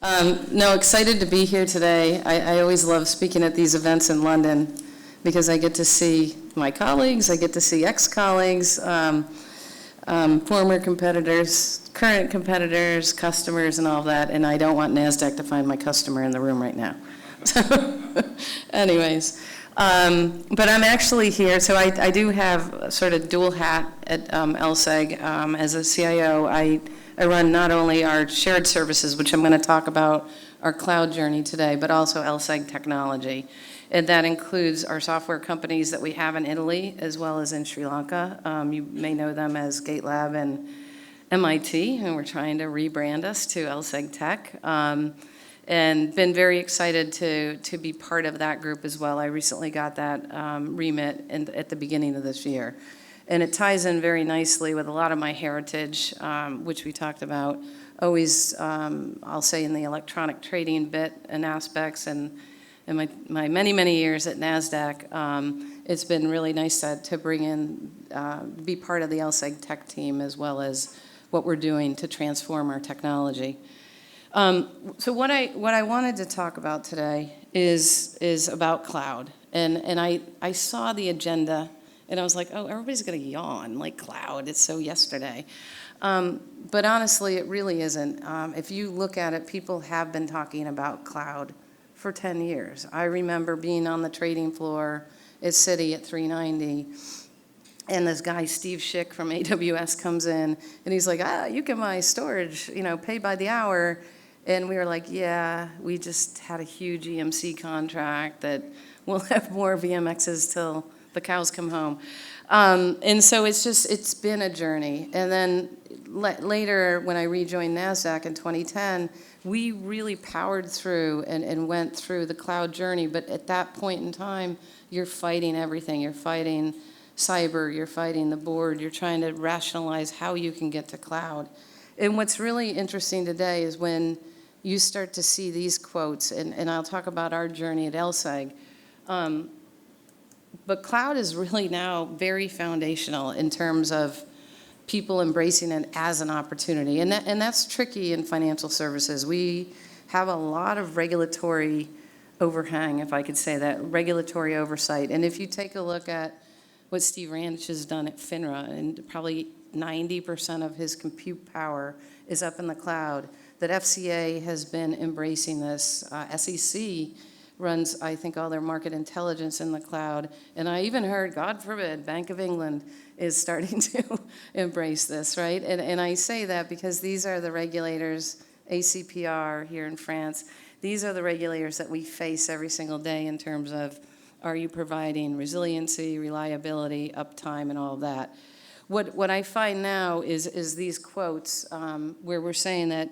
No, excited to be here today. I always love speaking at these events in London because I get to see my colleagues, I get to see ex-colleagues, former competitors, current competitors, customers, and all that, and I don't want NASDAQ to find my customer in the room right now. So, anyways, but I'm actually here, so I do have sort of dual hat at LSEG. As a CIO, I run not only our shared services, which I'm going to talk about our cloud journey today, but also LSEG technology. And that includes our software companies that we have in Italy as well as in Sri Lanka. You may know them as GateLab and MIT, and we're trying to rebrand us to LSEG Tech. And been very excited to be part of that group as well. I recently got that remit at the beginning of this year. And it ties in very nicely with a lot of my heritage, which we talked about, always, I'll say, in the electronic trading bit and aspects, and in my many, many years at NASDAQ, it's been really nice to bring in, be part of the LSEG tech team, as well as what we're doing to transform our technology. So what I wanted to talk about today is about cloud. And I saw the agenda, and I was like, oh, everybody's going to yawn, like cloud, it's so yesterday. But honestly, it really isn't. If you look at it, people have been talking about cloud for 10 years. I remember being on the trading floor at Citi at 390, and this guy, Steve Schick from AWS, comes in, and he's like, you can buy storage, pay by the hour. And we were like, yeah, we just had a huge EMC contract that we'll have more VMXs till the cows come home. And so it's been a journey. And then later, when I rejoined NASDAQ in 2010, we really powered through and went through the cloud journey. But at that point in time, you're fighting everything. You're fighting cyber, you're fighting the board, you're trying to rationalize how you can get to cloud. And what's really interesting today is when you start to see these quotes, and I'll talk about our journey at LSEG, but cloud is really now very foundational in terms of people embracing it as an opportunity. And that's tricky in financial services. We have a lot of regulatory overhang, if I could say that, regulatory oversight. And if you take a look at what Steve Randich has done at FINRA, and probably 90% of his compute power is up in the cloud, that FCA has been embracing this. SEC runs, I think, all their market intelligence in the cloud. And I even heard, God forbid, Bank of England is starting to embrace this, right? And I say that because these are the regulators, ACPR here in France, these are the regulators that we face every single day in terms of, are you providing resiliency, reliability, uptime, and all of that. What I find now is these quotes where we're saying that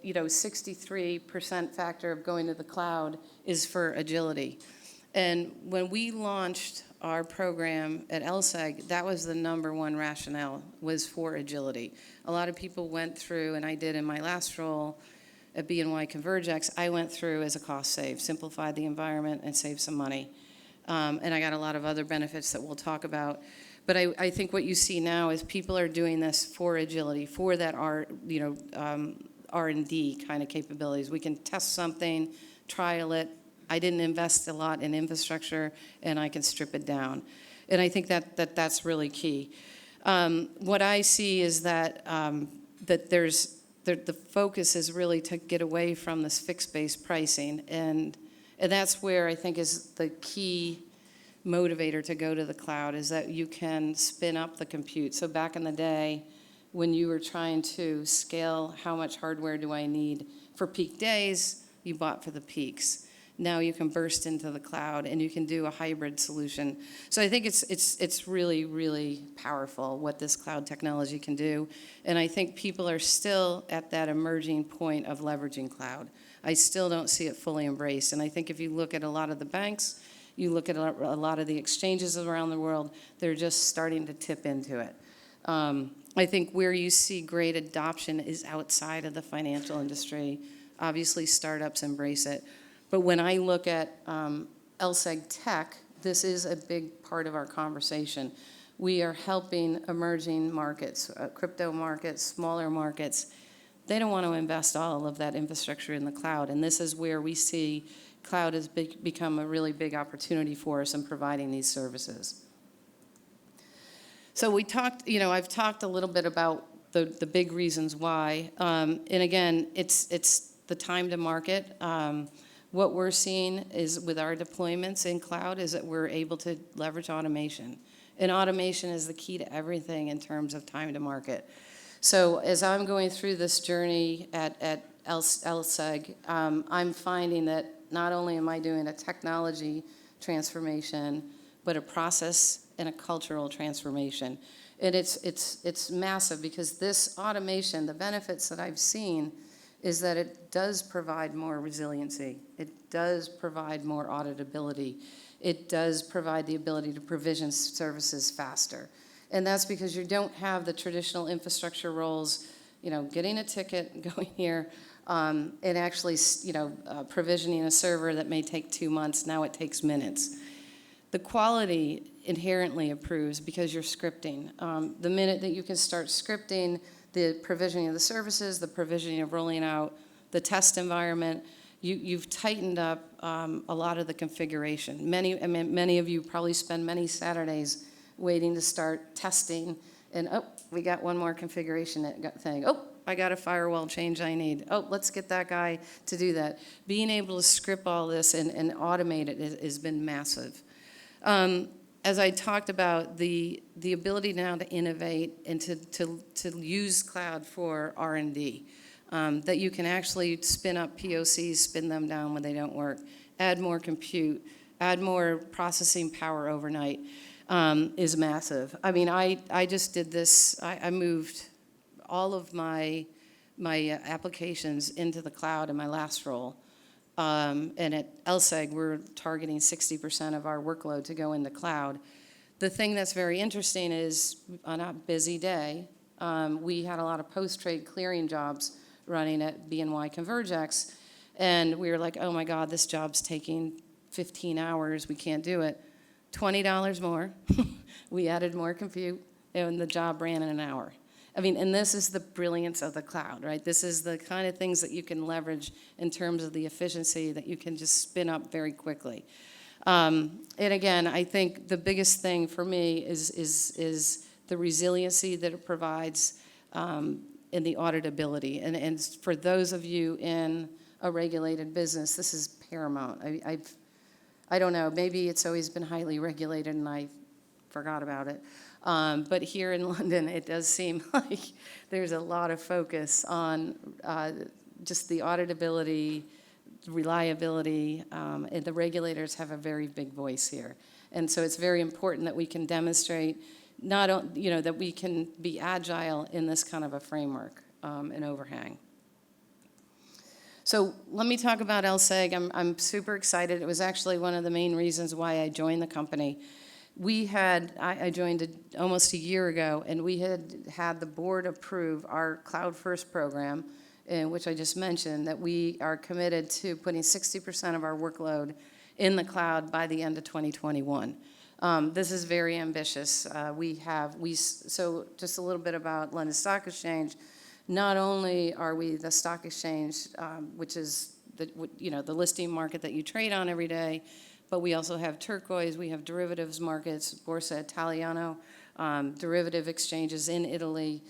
63% factor of going to the cloud is for agility. And when we launched our program at LSEG, that was the #1 rationale, was for agility. A lot of people went through, and I did in my last role at BNY Convergex, I went through as a cost save, simplified the environment and saved some money. And I got a lot of other benefits that we'll talk about. But I think what you see now is people are doing this for agility, for that R&D kind of capabilities. We can test something, trial it. I didn't invest a lot in infrastructure, and I can strip it down. And I think that's really key. What I see is that the focus is really to get away from this fixed-based pricing, and that's where I think is the key motivator to go to the cloud, is that you can spin up the compute. So back in the day, when you were trying to scale how much hardware do I need for peak days, you bought for the peaks. Now you can burst into the cloud and you can do a hybrid solution. So I think it's really, really powerful what this cloud technology can do. And I think people are still at that emerging point of leveraging cloud. I still don't see it fully embraced. And I think if you look at a lot of the banks, you look at a lot of the exchanges around the world, they're just starting to tip into it. I think where you see great adoption is outside of the financial industry. Obviously, startups embrace it. But when I look at LSEG Tech, this is a big part of our conversation. We are helping emerging markets, crypto markets, smaller markets, they don't want to invest all of that infrastructure in the cloud. And this is where we see cloud has become a really big opportunity for us in providing these services. So we talked, I've talked a little bit about the big reasons why. And again, it's the time to market. What we're seeing is with our deployments in cloud is that we're able to leverage automation. And automation is the key to everything in terms of time to market. So as I'm going through this journey at LSEG, I'm finding that not only am I doing a technology transformation, but a process and a cultural transformation. And it's massive because this automation, the benefits that I've seen is that it does provide more resiliency. It does provide more auditability. It does provide the ability to provision services faster. And that's because you don't have the traditional infrastructure roles, getting a ticket, going here, and actually, provisioning a server that may take 2 months. Now it takes minutes. The quality inherently improves because you're scripting. The minute that you can start scripting the provisioning of the services, the provisioning of rolling out the test environment, you've tightened up a lot of the configuration. Many of you probably spend many Saturdays waiting to start testing, and we got one more configuration thing. I got a firewall change I need. Let's get that guy to do that. Being able to script all this and automate it has been massive. As I talked about, the ability now to innovate and to use cloud for R&D, that you can actually spin up POCs, spin them down when they don't work, add more compute, add more processing power overnight, is massive. I mean, I just did this. I moved all of my applications into the cloud in my last role. And at LSEG, we're targeting 60% of our workload to go into cloud. The thing that's very interesting is on a busy day, we had a lot of post-trade clearing jobs running at BNY ConvergeX, and we were like, oh my God, this job's taking 15 hours, we can't do it. $20 more, we added more compute, and the job ran in an hour. I mean, and this is the brilliance of the cloud, right? This is the kind of things that you can leverage in terms of the efficiency that you can just spin up very quickly. And again, I think the biggest thing for me is the resiliency that it provides and the auditability. And for those of you in a regulated business, this is paramount. I don't know, maybe it's always been highly regulated and I forgot about it. But here in London, it does seem like there's a lot of focus on just the auditability, reliability, and the regulators have a very big voice here. And so it's very important that we can demonstrate that we can be agile in this kind of a framework and overhang. So let me talk about LSEG. I'm super excited. It was actually one of the main reasons why I joined the company. I joined almost a year ago, and we had the board approve our Cloud First program, which I just mentioned, that we are committed to putting 60% of our workload in the cloud by the end of 2021. This is very ambitious. So just a little bit about London Stock Exchange. Not only are we the stock exchange, which is the listing market that you trade on every day, but we also have turquoise, we have derivatives markets, Borsa Italiano, derivative exchanges in Italy.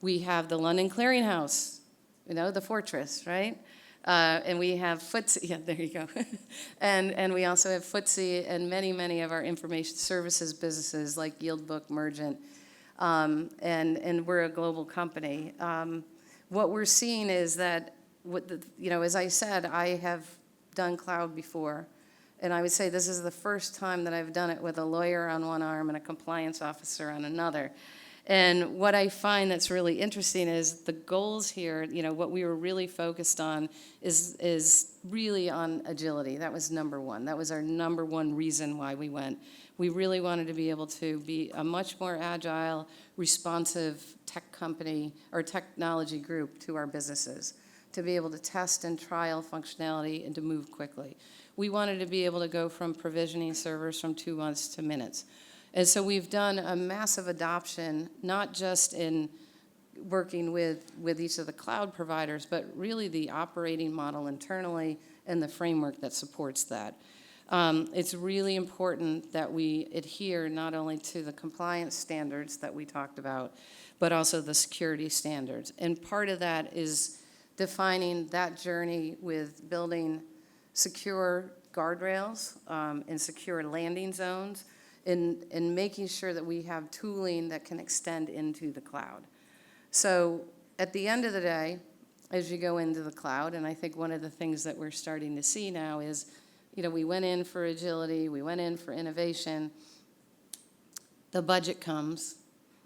We have the London Clearing House, the fortress, right? And we have FTSE, yeah, there you go. and we also have FTSE and many of our information services businesses like YieldBook, Mergent, and we're a global company. What we're seeing is that, as I said, I have done cloud before. And I would say this is the first time that I've done it with a lawyer on one arm and a compliance officer on another. And what I find that's really interesting is the goals here, what we were really focused on is really on agility. That was number one. That was our number one reason why we went. We really wanted to be able to be a much more agile, responsive tech company or technology group to our businesses, to be able to test and trial functionality and to move quickly. We wanted to be able to go from provisioning servers from 2 months to minutes. And so we've done a massive adoption, not just in working with each of the cloud providers, but really the operating model internally and the framework that supports that. It's really important that we adhere not only to the compliance standards that we talked about, but also the security standards. And part of that is defining that journey with building secure guardrails and secure landing zones, and making sure that we have tooling that can extend into the cloud. So at the end of the day, as you go into the cloud, and I think one of the things that we're starting to see now is, we went in for agility, we went in for innovation, the budget comes,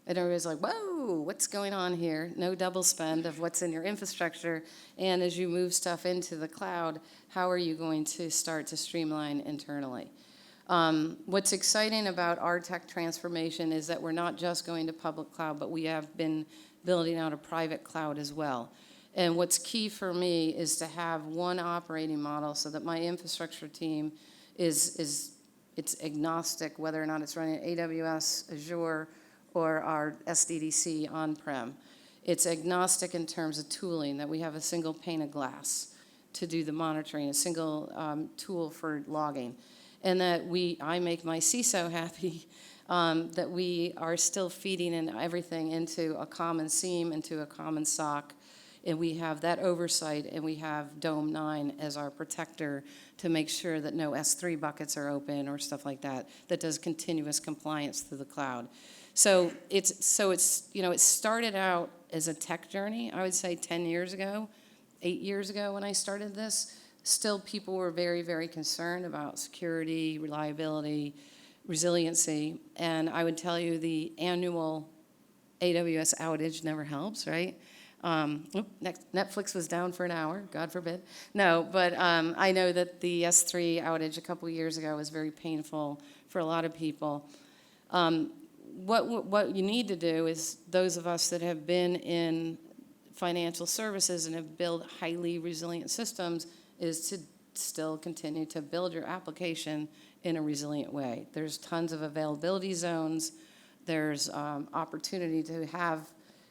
and everybody's like, whoa, what's going on here? No double spend of what's in your infrastructure, and as you move stuff into the cloud, how are you going to start to streamline internally? What's exciting about our tech transformation is that we're not just going to public cloud, but we have been building out a private cloud as well. And what's key for me is to have one operating model so that my infrastructure team it's agnostic whether or not it's running AWS, Azure, or our SDDC on-prem. It's agnostic in terms of tooling, that we have a single pane of glass to do the monitoring, a single tool for logging. And that I make my CISO happy that we are still feeding in everything into a common SIEM, into a common SOC, and we have that oversight, and we have Dome 9 as our protector to make sure that no S3 buckets are open or stuff like that, that does continuous compliance through the cloud. So it started out as a tech journey, I would say 10 years ago, 8 years ago when I started this. Still, people were very, very concerned about security, reliability, resiliency, and I would tell you the annual AWS outage never helps, right? Netflix was down for an hour, God forbid. No, but I know that the S3 outage a couple years ago was very painful for a lot of people. What you need to do is, those of us that have been in financial services and have built highly resilient systems, is to still continue to build your application in a resilient way. There's tons of availability zones. There's opportunity to have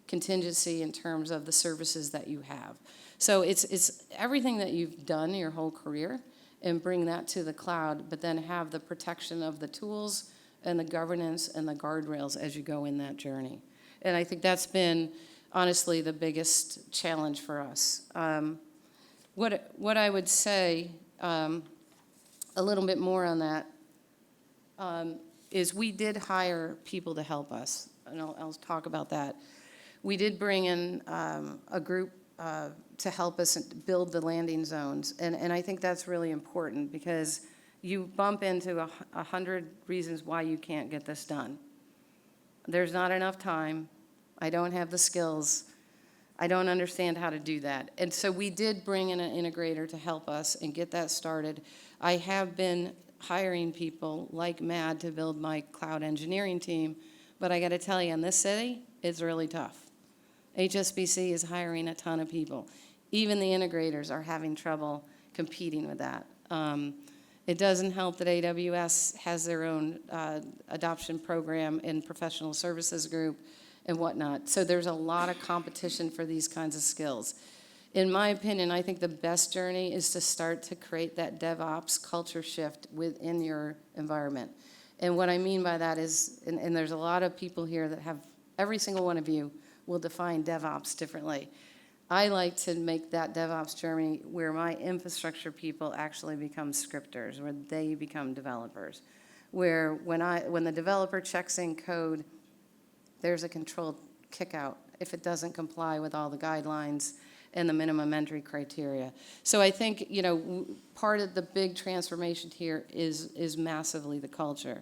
contingency in terms of the services that you have. So it's everything that you've done your whole career, and bring that to the cloud, but then have the protection of the tools and the governance and the guardrails as you go in that journey. And I think that's been, honestly, the biggest challenge for us. What I would say, a little bit more on that, is we did hire people to help us, and I'll talk about that. We did bring in a group to help us build the landing zones, and I think that's really important, because you bump into 100 reasons why you can't get this done. There's not enough time. I don't have the skills. I don't understand how to do that. And so we did bring in an integrator to help us and get that started. I have been hiring people like mad to build my cloud engineering team, but I got to tell you, in this city, it's really tough. HSBC is hiring a ton of people. Even the integrators are having trouble competing with that. It doesn't help that AWS has their own adoption program and professional services group and whatnot. So there's a lot of competition for these kinds of skills. In my opinion, I think the best journey is to start to create that DevOps culture shift within your environment. And what I mean by that is, and there's a lot of people here that have, every single one of you will define DevOps differently. I like to make that DevOps journey where my infrastructure people actually become scripters, where they become developers, where when the developer checks in code, there's a controlled kickout if it doesn't comply with all the guidelines and the minimum entry criteria. So I think, part of the big transformation here is massively the culture.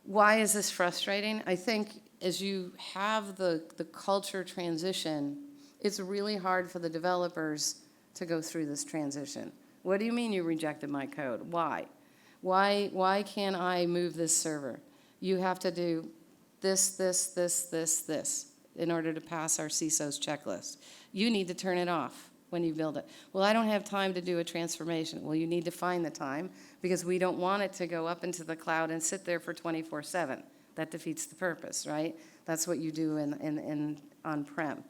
Why is this frustrating? I think as you have the culture transition, it's really hard for the developers to go through this transition. What do you mean you rejected my code? Why? Why can't I move this server? You have to do this in order to pass our CISO's checklist. You need to turn it off when you build it. Well, I don't have time to do a transformation. Well, you need to find the time, because we don't want it to go up into the cloud and sit there for 24/7. That defeats the purpose, right? That's what you do in on-prem.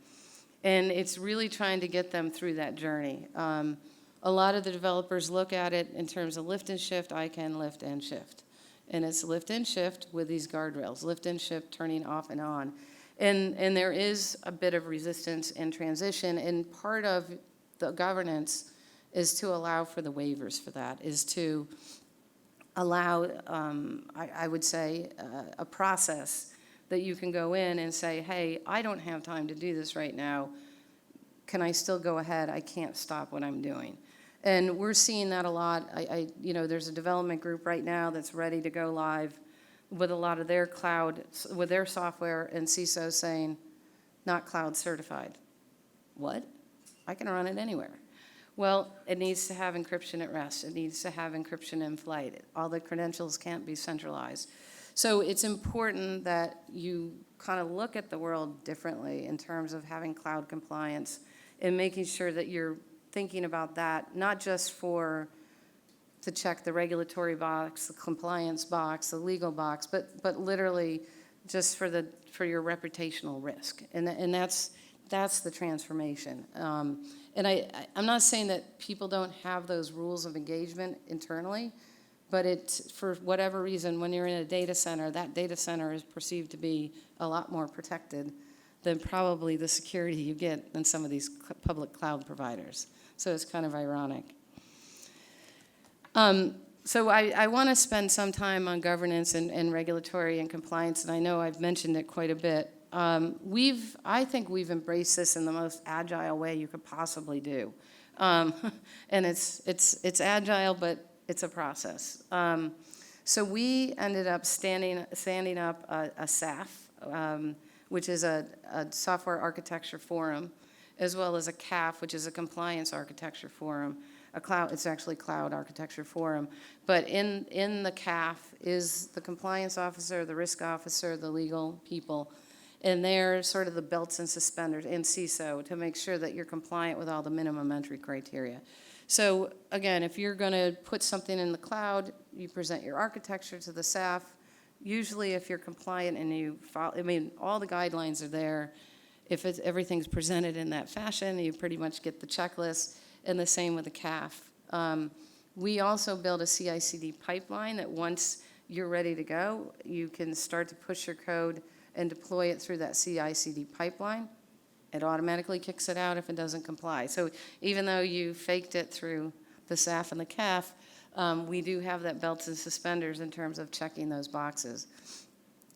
And it's really trying to get them through that journey. A lot of the developers look at it in terms of lift and shift. I can lift and shift. And it's lift and shift with these guardrails, lift and shift, turning off and on. And there is a bit of resistance and transition, and part of the governance is to allow for the waivers for that, is to allow, I would say, a process that you can go in and say, hey, I don't have time to do this right now. Can I still go ahead? I can't stop what I'm doing. And we're seeing that a lot. There's a development group right now that's ready to go live with a lot of their cloud, with their software, and CISO saying, not cloud certified. What? I can run it anywhere. Well, it needs to have encryption at rest. It needs to have encryption in flight. All the credentials can't be centralized. So it's important that you kind of look at the world differently in terms of having cloud compliance and making sure that you're thinking about that, not just to check the regulatory box, the compliance box, the legal box, but literally just for your reputational risk. And that's the transformation. And I'm not saying that people don't have those rules of engagement internally, but it's, for whatever reason, when you're in a data center, that data center is perceived to be a lot more protected than probably the security you get in some of these public cloud providers. So it's kind of ironic. So I want to spend some time on governance and regulatory and compliance, and I know I've mentioned it quite a bit. I think we've embraced this in the most agile way you could possibly do. And it's agile, but it's a process. So we ended up standing up a SAF, which is a software architecture forum, as well as a CAF, which is a compliance architecture forum. It's actually cloud architecture forum. But in the CAF is the compliance officer, the risk officer, the legal people. And they're sort of the belts and suspenders, and CISO, to make sure that you're compliant with all the minimum entry criteria. So again, if you're going to put something in the cloud, you present your architecture to the SAF. Usually if you're compliant and you follow, all the guidelines are there. If everything's presented in that fashion, you pretty much get the checklist, and the same with the CAF. We also build a CI/CD pipeline that once you're ready to go, you can start to push your code and deploy it through that CI/CD pipeline. It automatically kicks it out if it doesn't comply. So even though you faked it through the SAF and the CAF, we do have that belts and suspenders in terms of checking those boxes.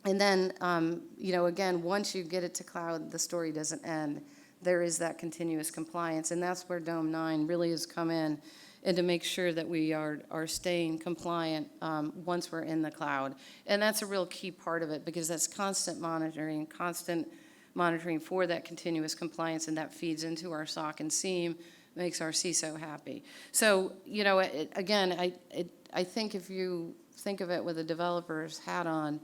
And then, again, once you get it to cloud, the story doesn't end. There is that continuous compliance, and that's where Dome 9 really has come in, and to make sure that we are staying compliant once we're in the cloud. And that's a real key part of it, because that's constant monitoring for that continuous compliance, and that feeds into our SOC and SIEM, makes our CISO happy. So, again, I think if you think of it with a developer's hat on,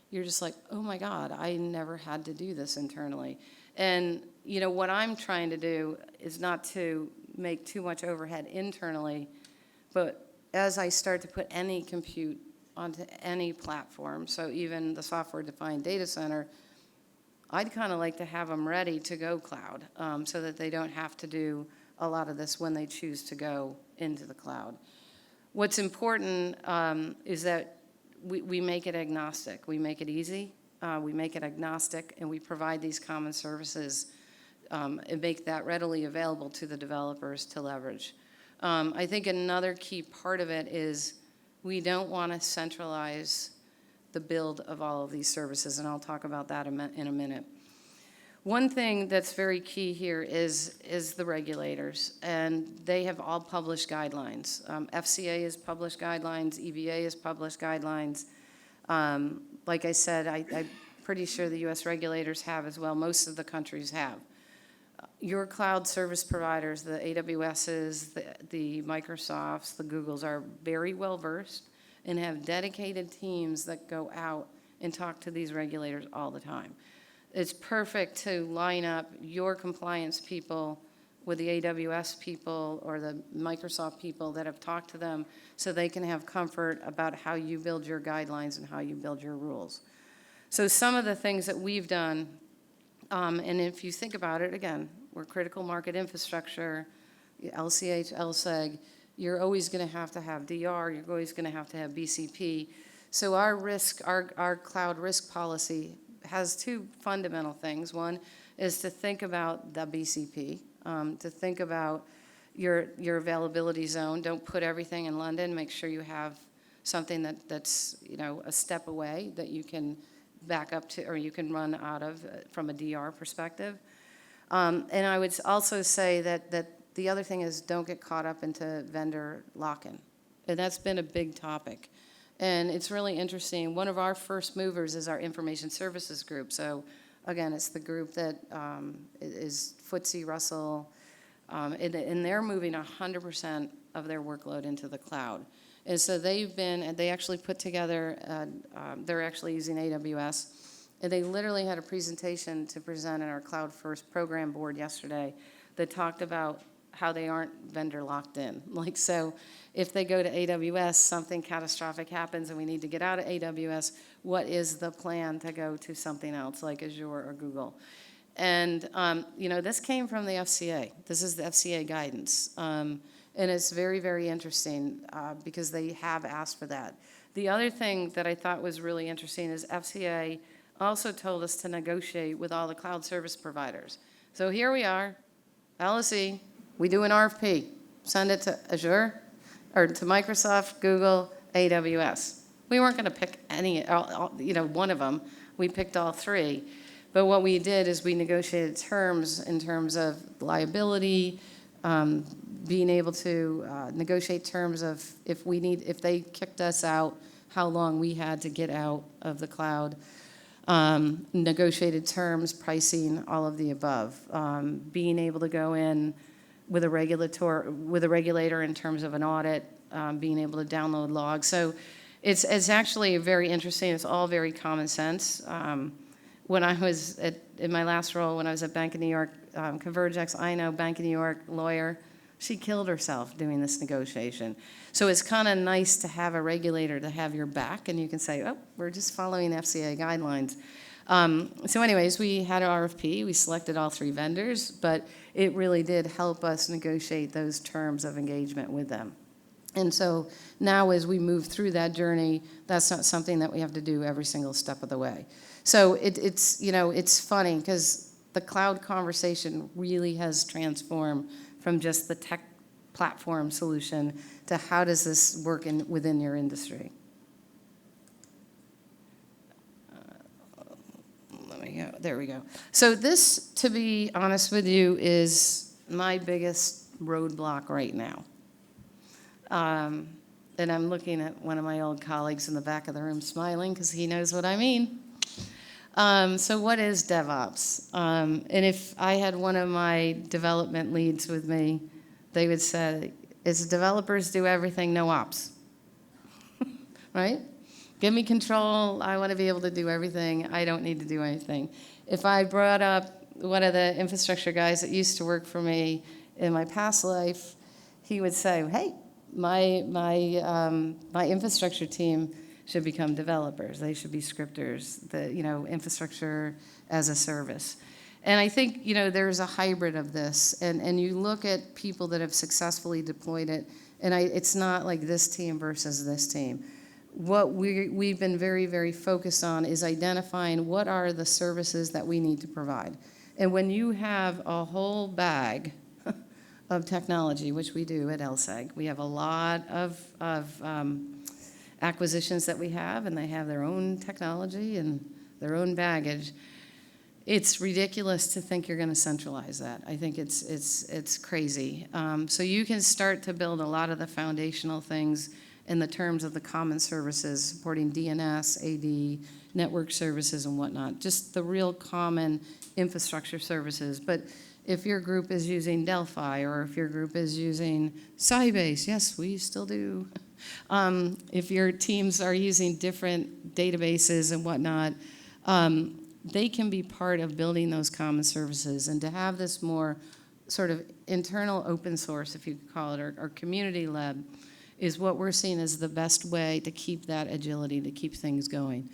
you're just like, oh my God, I never had to do this internally. And, what I'm trying to do is not to make too much overhead internally, but as I start to put any compute onto any platform, so even the software-defined data center, I'd kind of like to have them ready to go cloud, so that they don't have to do a lot of this when they choose to go into the cloud. What's important is that we make it agnostic. We make it easy. We make it agnostic, and we provide these common services and make that readily available to the developers to leverage. I think another key part of it is we don't want to centralize the build of all of these services, and I'll talk about that in a minute. One thing that's very key here is the regulators, and they have all published guidelines. FCA has published guidelines, EBA has published guidelines. Like I said, I'm pretty sure the US regulators have as well. Most of the countries have. Your cloud service providers, the AWSs, the Microsofts, the Googles, are very well versed and have dedicated teams that go out and talk to these regulators all the time. It's perfect to line up your compliance people with the AWS people or the Microsoft people that have talked to them, so they can have comfort about how you build your guidelines and how you build your rules. So some of the things that we've done, and if you think about it, again, we're critical market infrastructure, LCH, LSEG, you're always going to have DR, you're always going to have BCP. So our risk, our cloud risk policy has two fundamental things. One is to think about the BCP, to think about your availability zone. Don't put everything in London. Make sure you have something that's a step away that you can back up to, or you can run out of from a DR perspective. And I would also say that the other thing is don't get caught up into vendor lock-in. And that's been a big topic. And it's really interesting. One of our first movers is our information services group. So again, it's the group that is FTSE Russell, and they're moving 100% of their workload into the cloud. And so they actually put together, they're actually using AWS, and they literally had a presentation to present at our Cloud First program board yesterday that talked about how they aren't vendor locked in. Like, so if they go to AWS, something catastrophic happens and we need to get out of AWS, what is the plan to go to something else like Azure or Google? And, this came from the FCA. This is the FCA guidance. And it's very, very interesting because they have asked for that. The other thing that I thought was really interesting is FCA also told us to negotiate with all the cloud service providers. So here we are, LSE, we do an RFP, send it to Azure, or to Microsoft, Google, AWS. We weren't going to pick one of them. We picked all three. But what we did is we negotiated terms in terms of liability, being able to negotiate terms of if they kicked us out, how long we had to get out of the cloud, negotiated terms, pricing, all of the above, being able to go in with a regulator in terms of an audit, being able to download logs. So it's actually very interesting. It's all very common sense. When I was in my last role, when I was at Bank of New York, Convergex, I know Bank of New York lawyer, she killed herself doing this negotiation. So it's kind of nice to have a regulator to have your back, and you can say, oh, we're just following FCA guidelines. So anyways, we had an RFP. We selected all three vendors, but it really did help us negotiate those terms of engagement with them. And so now as we move through that journey, that's not something that we have to do every single step of the way. So it's funny because the cloud conversation really has transformed from just the tech platform solution to how does this work within your industry. There we go. So this, to be honest with you, is my biggest roadblock right now. And I'm looking at one of my old colleagues in the back of the room smiling because he knows what I mean. So what is DevOps? And if I had one of my development leads with me, they would say, is developers do everything, no ops. Right? Give me control. I want to be able to do everything. I don't need to do anything. If I brought up one of the infrastructure guys that used to work for me in my past life, he would say, hey, my infrastructure team should become developers. They should be scripters, infrastructure as a service. And I think, there's a hybrid of this. And you look at people that have successfully deployed it, and it's not like this team versus this team. What we've been very, very focused on is identifying what are the services that we need to provide. And when you have a whole bag of technology, which we do at LSEG, we have a lot of acquisitions that we have, and they have their own technology and their own baggage. It's ridiculous to think you're going to centralize that. I think it's crazy. So you can start to build a lot of the foundational things in the terms of the common services, supporting DNS, AD, network services, and whatnot, just the real common infrastructure services. But if your group is using Delphi, or if your group is using Sybase, yes, we still do. If your teams are using different databases and whatnot, they can be part of building those common services. And to have this more sort of internal open source, if you could call it, or community lab, is what we're seeing as the best way to keep that agility, to keep things going.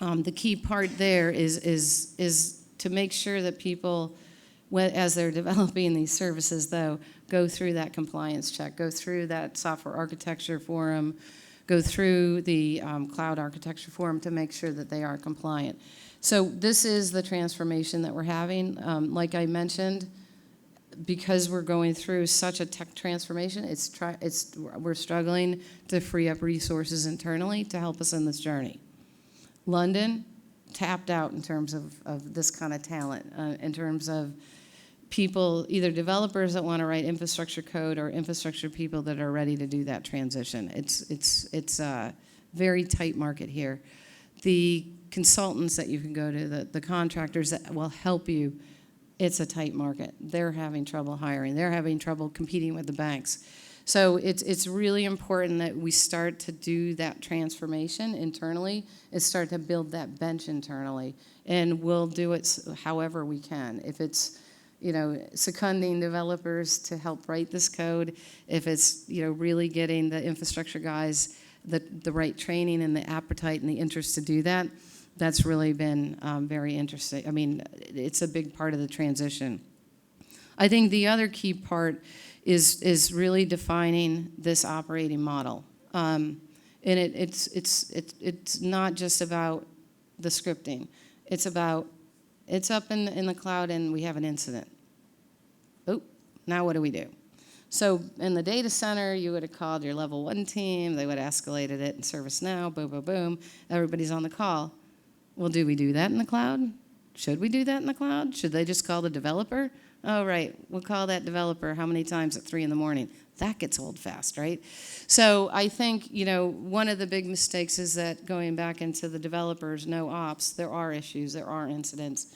The key part there is to make sure that people, as they're developing these services, though, go through that compliance check, go through that software architecture forum, go through the cloud architecture forum to make sure that they are compliant. So this is the transformation that we're having. Like I mentioned, because we're going through such a tech transformation, we're struggling to free up resources internally to help us in this journey. London, tapped out in terms of this kind of talent, in terms of people, either developers that want to write infrastructure code or infrastructure people that are ready to do that transition. It's a very tight market here. The consultants that you can go to, the contractors that will help you, it's a tight market. They're having trouble hiring. They're having trouble competing with the banks. So it's really important that we start to do that transformation internally and start to build that bench internally. And we'll do it however we can. If it's, seconding developers to help write this code, if it's, really getting the infrastructure guys the right training and the appetite and the interest to do that, that's really been very interesting. I mean, it's a big part of the transition. I think the other key part is really defining this operating model. And it's not just about the scripting. It's about, it's up in the cloud and we have an incident. Oh, now what do we do? So in the data center, you would have called your level 1 team. They would have escalated it in ServiceNow, boom, boom, boom. Everybody's on the call. Well, do we do that in the cloud? Should we do that in the cloud? Should they just call the developer? Oh, right, we'll call that developer how many times at 3 in the morning? That gets old fast, right? So I think, one of the big mistakes is that going back into the developers, no ops, there are issues, there are incidents.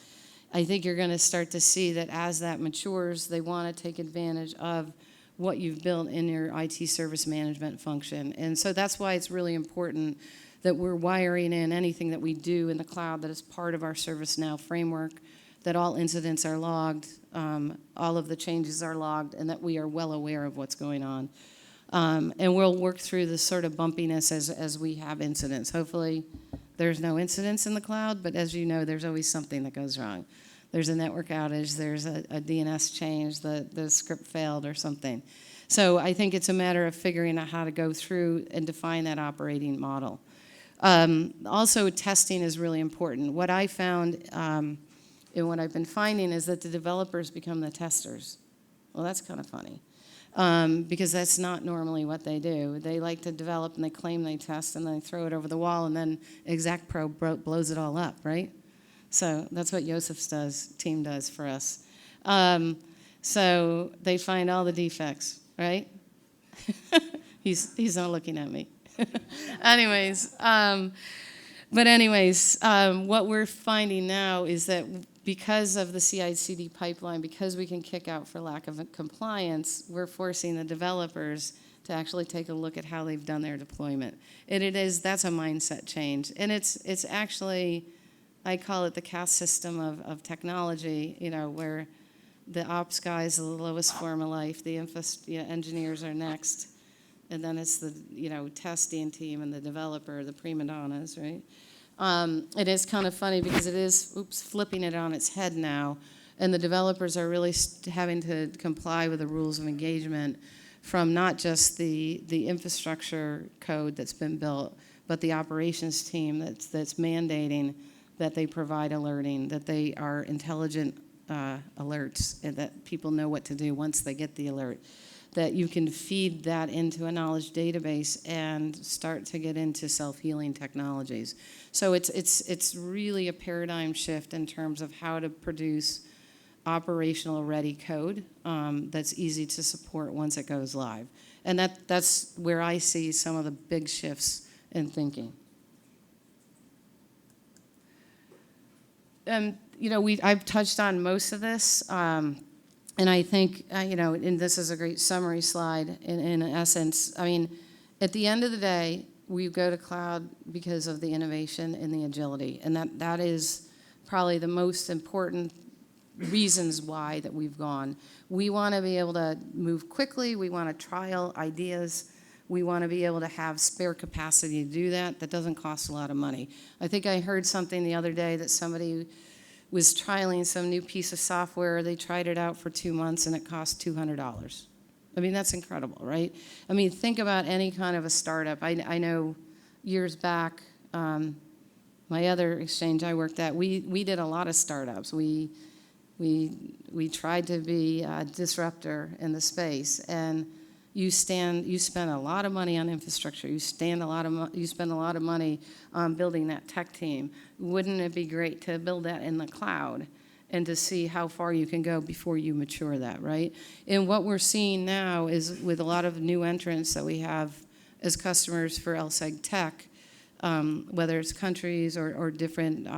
I think you're going to start to see that as that matures, they want to take advantage of what you've built in your IT service management function. And so that's why it's really important that we're wiring in anything that we do in the cloud that is part of our ServiceNow framework, that all incidents are logged, all of the changes are logged, and that we are well aware of what's going on. And we'll work through this sort of bumpiness as we have incidents. Hopefully there's no incidents in the cloud, but as you know, there's always something that goes wrong. There's a network outage, there's a DNS change, the script failed or something. So I think it's a matter of figuring out how to go through and define that operating model. Also, testing is really important. What I found and what I've been finding is that the developers become the testers. Well, that's kind of funny because that's not normally what they do. They like to develop and they claim they test and they throw it over the wall and then Exactpro blows it all up, right? So that's what Yosef's team does for us. So they find all the defects, right? He's not looking at me. Anyways, what we're finding now is that because of the CI/CD pipeline, because we can kick out for lack of compliance, we're forcing the developers to actually take a look at how they've done their deployment. And that's a mindset change. And it's actually, I call it the caste system of technology, where the ops guys are the lowest form of life, the engineers are next, and then it's the testing team and the developer, the prima donnas, right? It is kind of funny because it is flipping it on its head now, and the developers are really having to comply with the rules of engagement from not just the infrastructure code that's been built, but the operations team that's mandating that they provide alerting, that they are intelligent alerts, and that people know what to do once they get the alert, that you can feed that into a knowledge database and start to get into self-healing technologies. So it's really a paradigm shift in terms of how to produce operational ready code that's easy to support once it goes live. And that's where I see some of the big shifts in thinking. I've touched on most of this, and I think, and this is a great summary slide in essence. I mean, at the end of the day, we go to cloud because of the innovation and the agility, and that is probably the most important reasons why that we've gone. We want to be able to move quickly. We want to trial ideas. We want to be able to have spare capacity to do that. That doesn't cost a lot of money. I think I heard something the other day that somebody was trialing some new piece of software. They tried it out for 2 months, and it cost $200. I mean, that's incredible, right? I mean, think about any kind of a startup. I know years back, my other exchange I worked at, we did a lot of startups. We tried to be a disruptor in the space, and you spend a lot of money on infrastructure. You spend a lot of money on building that tech team. Wouldn't it be great to build that in the cloud and to see how far you can go before you mature that, right? And what we're seeing now is with a lot of new entrants that we have as customers for LSEG Tech, whether it's countries or different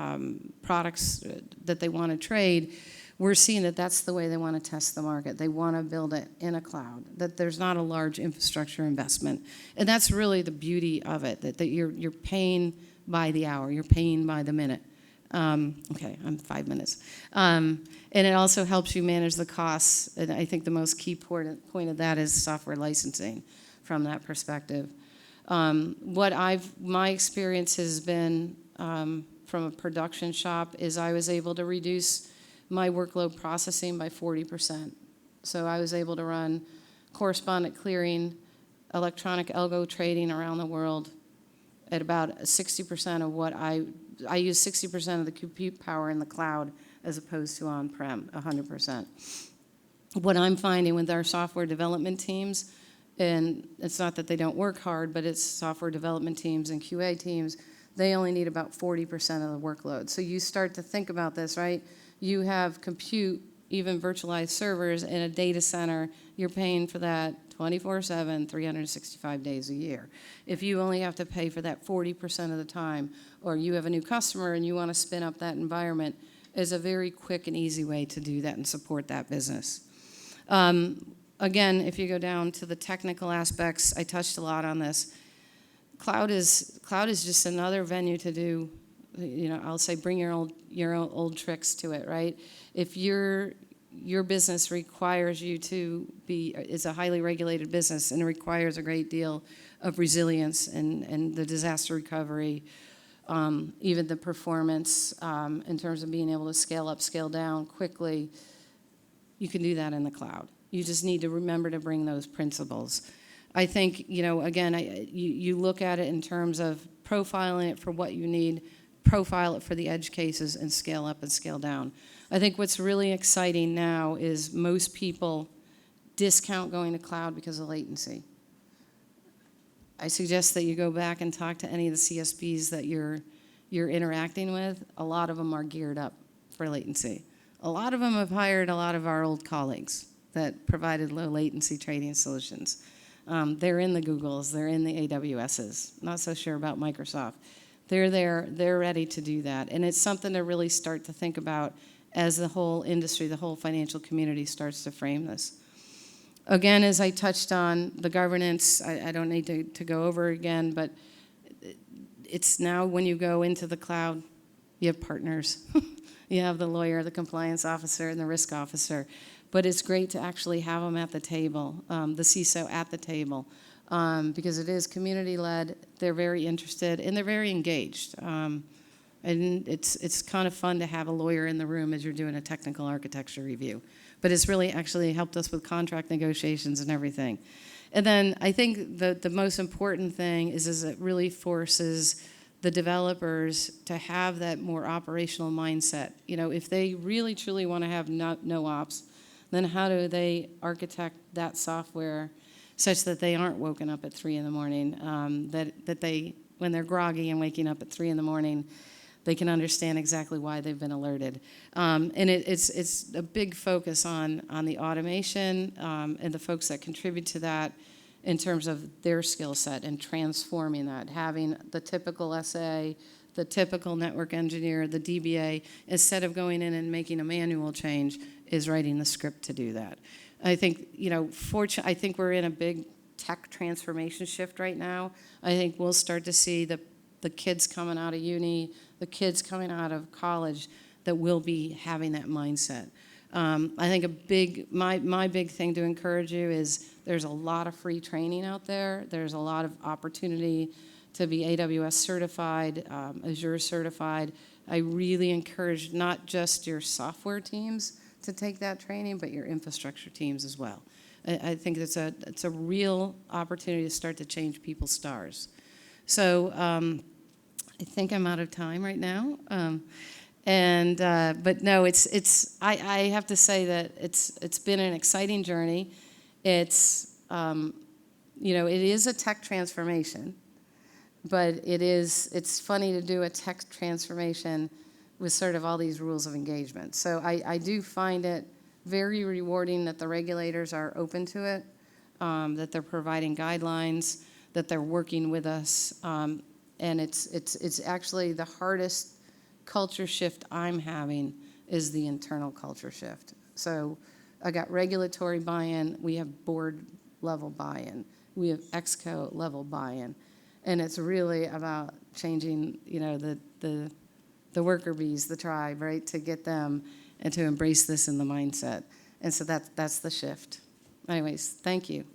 products that they want to trade, we're seeing that that's the way they want to test the market. They want to build it in a cloud, that there's not a large infrastructure investment. And that's really the beauty of it, that you're paying by the hour, you're paying by the minute. Okay, I'm 5 minutes. And it also helps you manage the costs. And I think the most key point of that is software licensing from that perspective. My experience has been from a production shop is I was able to reduce my workload processing by 40%. So I was able to run correspondent clearing, electronic algo trading around the world at about 60% of what I use 60% of the compute power in the cloud as opposed to on-prem, 100%. What I'm finding with our software development teams, and it's not that they don't work hard, but it's software development teams and QA teams, they only need about 40% of the workload. So you start to think about this, right? You have compute, even virtualized servers in a data center, you're paying for that 24/7, 365 days a year. If you only have to pay for that 40% of the time, or you have a new customer and you want to spin up that environment, is a very quick and easy way to do that and support that business. Again, if you go down to the technical aspects, I touched a lot on this. Cloud is just another venue to do, I'll say bring your old tricks to it, right? If your business requires you to is a highly regulated business and it requires a great deal of resilience and the disaster recovery, even the performance in terms of being able to scale up, scale down quickly, you can do that in the cloud. You just need to remember to bring those principles. I think, again, you look at it in terms of profiling it for what you need, profile it for the edge cases, and scale up and scale down. I think what's really exciting now is most people discount going to cloud because of latency. I suggest that you go back and talk to any of the CSPs that you're interacting with. A lot of them are geared up for latency. A lot of them have hired a lot of our old colleagues that provided low latency trading solutions. They're in the Googles, they're in the AWSs. Not so sure about Microsoft. They're there, they're ready to do that. And it's something to really start to think about as the whole industry, the whole financial community starts to frame this. Again, as I touched on, the governance, I don't need to go over again, but it's now when you go into the cloud, you have partners. You have the lawyer, the compliance officer, and the risk officer. But it's great to actually have them at the table, the CISO at the table, because it is community-led, they're very interested, and they're very engaged. And it's kind of fun to have a lawyer in the room as you're doing a technical architecture review. But it's really actually helped us with contract negotiations and everything. And then I think the most important thing is it really forces the developers to have that more operational mindset. If they really truly want to have no ops, then how do they architect that software such that they aren't woken up at 3 in the morning, that they, when they're groggy and waking up at 3 in the morning, they can understand exactly why they've been alerted. And it's a big focus on the automation and the folks that contribute to that in terms of their skill set and transforming that, having the typical SA, the typical network engineer, the DBA, instead of going in and making a manual change, is writing the script to do that. I think, I think we're in a big tech transformation shift right now. I think we'll start to see the kids coming out of uni, the kids coming out of college that will be having that mindset. I think my big thing to encourage you is there's a lot of free training out there. There's a lot of opportunity to be AWS certified, Azure certified. I really encourage not just your software teams to take that training, but your infrastructure teams as well. I think it's a real opportunity to start to change people's stars. So I think I'm out of time right now. But no, I have to say that it's been an exciting journey. It's, it is a tech transformation, but it's funny to do a tech transformation with sort of all these rules of engagement. So I do find it very rewarding that the regulators are open to it, that they're providing guidelines, that they're working with us, and it's actually the hardest culture shift I'm having is the internal culture shift. So I got regulatory buy-in, we have board level buy-in, we have exco level buy-in, and it's really about changing, the worker bees, the tribe, right, to get them and to embrace this in the mindset. And so that's the shift. Anyways, thank you.